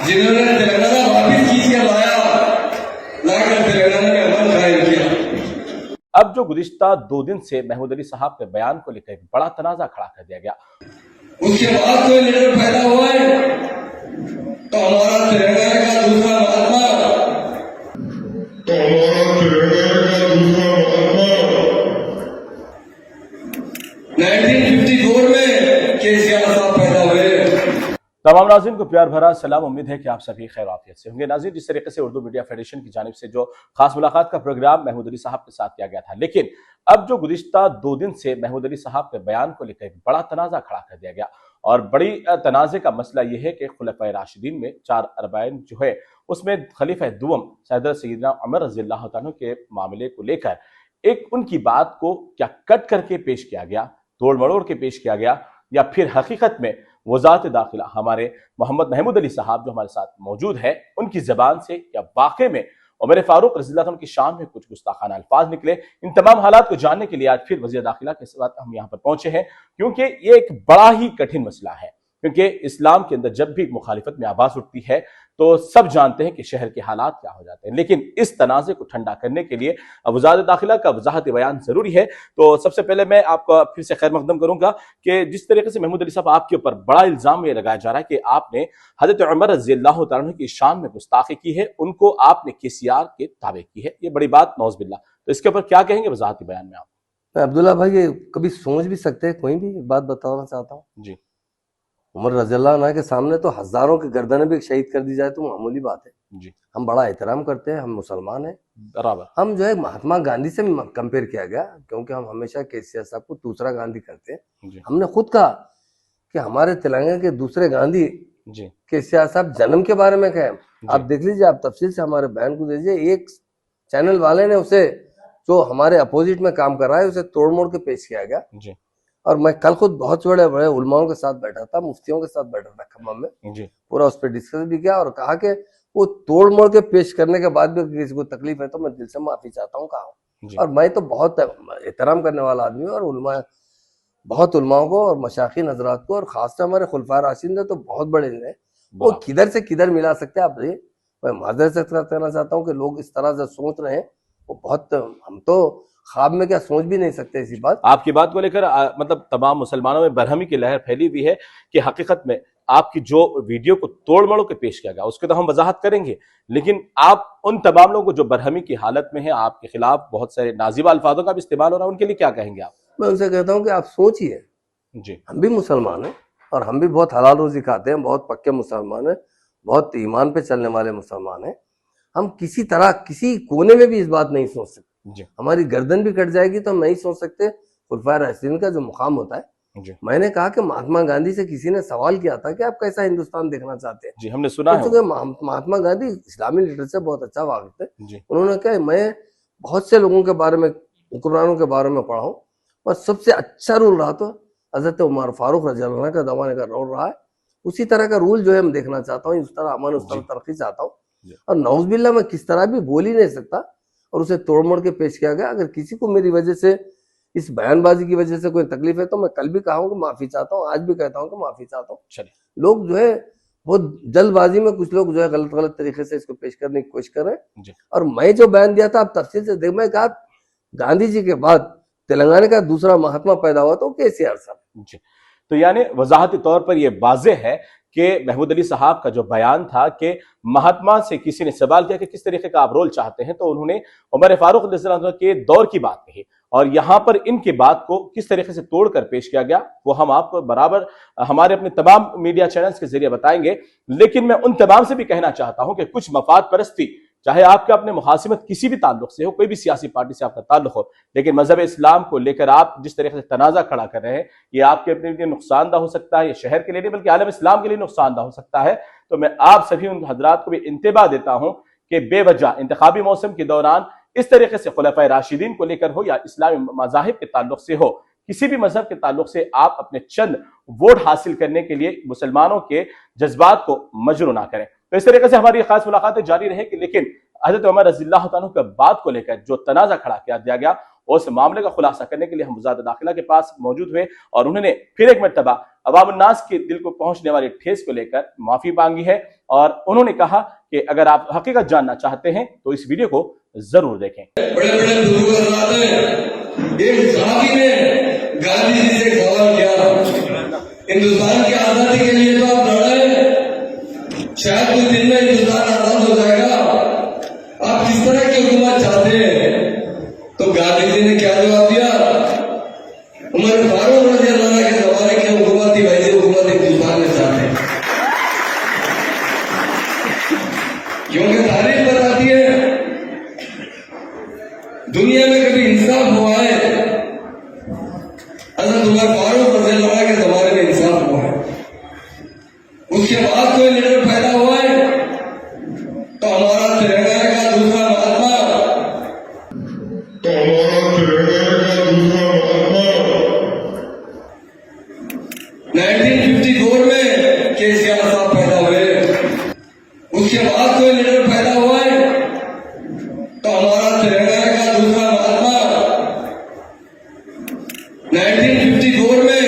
जिन्होंने तेलंगाना वापिस खींच के लाया, लाकर तेलंगाना में अमन कायम किया। अब जो गुज़िश्ता 2 दिन से महमूद अली साहब के बयान को लेकर एक बड़ा तनाज़ा खड़ा कर दिया गया। उसके बाद कोई लीडर पैदा हुआ है तो हमारा तेलंगाना का दूसरा महात्मा 1954 में केसीआर साहब पैदा हुए। तमाम नाज़रीन को प्यार भरा सलाम। उम्मीद है कि आप सभी खैर आफियत से होंगे। नाज़रीन, जिस तरीके से उर्दू मीडिया फेडरेशन की जानिब से जो खास मुलाकात का प्रोग्राम महमूद अली साहब के साथ किया गया था, लेकिन अब जो गुज़िश्ता 2 दिन से महमूद अली साहब के बयान को लेकर एक बड़ा तनाज़ा खड़ा कर दिया गया। और बड़ी तनाज़े का मसला यह है कि खुलफ़ाए राशिदीन में 4 अरबाइन जो है उसमें खलीफा दुवम सैयदना सय्यदना उमर रज़ियल्लाहु अन्हु के मामले को लेकर एक उनकी बात को क्या कट करके पेश किया गया, तोड़ मरोड़ के पेश किया गया, या फिर हकीकत में वज़ारत दाखिला हमारे मोहम्मद महमूद अली साहब जो हमारे साथ मौजूद है उनकी ज़बान से या वाक़ई में उमर फारूक रज़ियल्लाहु अन्हु की शान में कुछ गुस्ताखाना अल्फाज निकले। इन तमाम हालात को जानने के लिए आज फिर वज़ीर दाखिला के साथ हम यहाँ पर पहुंचे हैं, क्योंकि ये एक बड़ा ही कठिन मसला है। क्योंकि इस्लाम के अंदर जब भी मुखालिफत में आवाज़ उठती है तो सब जानते हैं कि शहर के हालात क्या हो जाते हैं, लेकिन इस तनाज़े को ठंडा करने के लिए वज़ारत दाखिला का वज़ाहत बयान ज़रूरी है। तो सबसे पहले मैं आपका फिर से खैर मकदम करूंगा कि जिस तरीके से महमूद अली साहब आपके ऊपर बड़ा इल्ज़ाम ये लगाया जा रहा है कि आपने हज़रत उमर रज़ियल्लाहु तआला अन्हु की शान में गुस्ताखी की है, उनको आपने केसीआर के ताबे की है, ये बड़ी बात नौज़ बिल्लाह। तो इसके ऊपर क्या कहेंगे वज़ाहती बयान में आप? अब्दुल्ला भाई, ये कभी सोच भी सकते हैं? कोई भी बात बताना चाहता हूँ जी। उमर रज़ियल्लाहु अन्हु के सामने तो हजारों की गर्दनें भी शहीद कर दी जाए तो मामूली बात है जी। हम बड़ा एहतराम करते हैं, हम मुसलमान हैं। बराबर। हम जो है महात्मा गांधी से कंपेयर किया गया, क्योंकि हम हमेशा केसीआर साहब को दूसरा गांधी करते हैं। जी। हमने खुद कहा कि हमारे तेलंगाना के दूसरे गांधी जी। केसीआर साहब जन्म के बारे में कहें, आप देख लीजिए, आप तफसील से हमारे बयान को दीजिए। एक चैनल वाले ने उसे, जो हमारे अपोजिट में काम कर रहा है, उसे तोड़ मोड़ के पेश किया गया। जी। और मैं कल खुद बहुत बड़े बड़े उलमाओं के साथ बैठा था, मुफ्तियों के साथ बैठा था खम्मम में, जी। पूरा पूरा उस पर डिस्कस भी किया और कहा कि वो तोड़ मोड़ के पेश करने के बाद भी किसी को तकलीफ है तो मैं दिल से माफी चाहता हूँ कहा। और मैं तो बहुत एहतराम करने वाला आदमी हूँ, और उलमा, बहुत उलमाओं को और मशाइख हज़रात को, और खासकर हमारे खुलफाए राशिदीन तो बहुत बड़े हैं, वो किधर से किधर मिला सकते हैं। आप मैं माजरत से कहना चाहता हूँ कि लोग इस तरह से सोच रहे हैं, वो बहुत, हम तो ख्वाब में क्या सोच भी नहीं सकते ऐसी बात। आपकी बात को लेकर मतलब तमाम मुसलमानों में बरहमी की लहर फैली हुई है कि हकीकत में आपकी जो वीडियो को तोड़ मड़ोड़ के पेश किया गया उसके तो हम वजाहत करेंगे, लेकिन आप उन तमाम लोगों को जो बरहमी की हालत में है, आपके खिलाफ बहुत सारे नाजिबा अल्फाजों का भी इस्तेमाल हो रहा है, उनके लिए क्या कहेंगे आप? मैं उनसे कहता हूँ कि आप सोचिए, जी। हम भी मुसलमान हैं और हम भी बहुत हलाल रोजी खाते हैं, बहुत पक्के मुसलमान हैं, बहुत ईमान पे चलने वाले मुसलमान हैं। हम किसी तरह किसी कोने में भी इस बात नहीं सोच सकते। जी। हमारी गर्दन भी कट जाएगी तो हम नहीं सोच सकते खुलफाए राशिदीन का जो मुकाम होता है। जी। मैंने कहा कि महात्मा गांधी से किसी ने सवाल किया था कि आप कैसा हिंदुस्तान देखना चाहते हैं। जी, हमने सुना है। महात्मा गांधी इस्लामी लीडर से बहुत अच्छा वाकिफ थे। जी। उन्होंने कहा, मैं बहुत से लोगों के बारे में, हुक्मरानों के बारे में पढ़ा हूँ, और सबसे अच्छा रूल रहा तो हजरत उमर फारूक रज़ियल्लाहु अन्हु का ज़माने का रूल रहा है। उसी तरह का रूल जो है मैं देखना चाहता हूँ, उस तरह अमन, उस तरह तरक्की चाहता हूँ। और नौज़बिल्लाह मैं किस तरह भी बोल ही नहीं सकता, और उसे तोड़ मोड़ के पेश किया गया। अगर किसी को मेरी वजह से, इस बयानबाजी की वजह से कोई तकलीफ है तो मैं कल भी कहा हूँ कि माफी चाहता हूँ, आज भी कहता हूँ कि माफी चाहता हूँ। लोग जो है बहुत जल्दबाजी में, कुछ लोग जो है गलत गलत तरीके से इसको पेश करने की कोशिश कर रहे हैं। और मैं जो बयान दिया था, आप तफसील से देख, मैं कहा गांधी जी के बाद तेलंगाना का दूसरा महात्मा पैदा हुआ तो केसीआर साहब। तो यानी वजाहती तौर पर यह वाज़ेह है कि महमूद अली साहब का जो बयान था कि महात्मा से किसी ने सवाल किया कि किस तरीके का आप रोल चाहते हैं, तो उन्होंने उमर फारूक रज़ियल्लाहु अन्हु के दौर की बात कही, और यहाँ पर इनके बात को किस तरीके से तोड़कर पेश किया गया वो हम आपको बराबर हमारे अपने तमाम मीडिया चैनल्स के जरिए बताएंगे। लेकिन मैं उन तमाम से भी कहना चाहता हूं कि कुछ मफाद परस्ती, चाहे आपका अपने मुहासिमत किसी भी ताल्लुक से हो, कोई भी सियासी पार्टी से आपका ताल्लुक हो, लेकिन मजहब इस्लाम को लेकर आप जिस तरीके से तनाज़ा खड़ा कर रहे हैं, ये आपके अपने लिए नुकसानदा हो सकता है, ये शहर के लिए नहीं बल्कि आलम इस्लाम के लिए नुकसानदा हो सकता है। तो मैं आप सभी उन हजरात को भी इंतबाह देता हूं कि बेवजह इंतखाबी मौसम के दौरान इस तरीके से खुलफाए राशिदीन को लेकर हो या इस्लामी मज़ाहिब के ताल्लुक से हो, किसी भी मजहब के ताल्लुक से आप अपने चंद वोट हासिल करने के लिए मुसलमानों के जज्बात को मजरू ना करें। तो इस तरीके से हमारी खास मुलाकातें जारी रहेगी, लेकिन हजरत उमर रज़ियल्लाहु अन्हु के बात को लेकर जो तनाज़ा खड़ा किया दिया गया उस मामले का खुलासा करने के लिए हम वज़ारत दाखिला के पास मौजूद हुए और उन्होंने फिर एक मरतबा अवाम उन्नास के दिल को पहुंचने वाली ठेस को लेकर माफी मांगी है और उन्होंने कहा कि अगर आप हकीकत जानना चाहते हैं तो इस वीडियो को जरूर देखें। बड़े बड़े बुजुर्ग हजरात हैं, एक साहबी ने गांधी जी से सवाल किया, हिंदुस्तान की आजादी के लिए तो आप लड़े, शायद कुछ दिन में हिंदुस्तान आजाद हो जाएगा, आप किस तरह की हुकूमत चाहते हैं? तो गांधी जी ने क्या जवाब दिया? उमर फारूक रज़ी अल्लाह अन्हु के जमाने की हुकूमत थी, वैसी हुकूमत हिंदुस्तान में चाहते हैं। क्योंकि तारीख बताती है दुनिया में कभी इंसाफ हुआ है, हज़रत उमर फारूक रज़ी अल्लाह अन्हु के जमाने में इंसाफ हुआ है। उसके बाद कोई लीडर पैदा हुआ है तो हमारा तिरंगा का दूसरा महात्मा, तो हमारा तिरंगा का दूसरा महात्मा 1954 में केसीआर साहब पैदा हुए। उसके बाद कोई लीडर पैदा हुआ है तो हमारा तिरंगा का दूसरा महात्मा 1954 में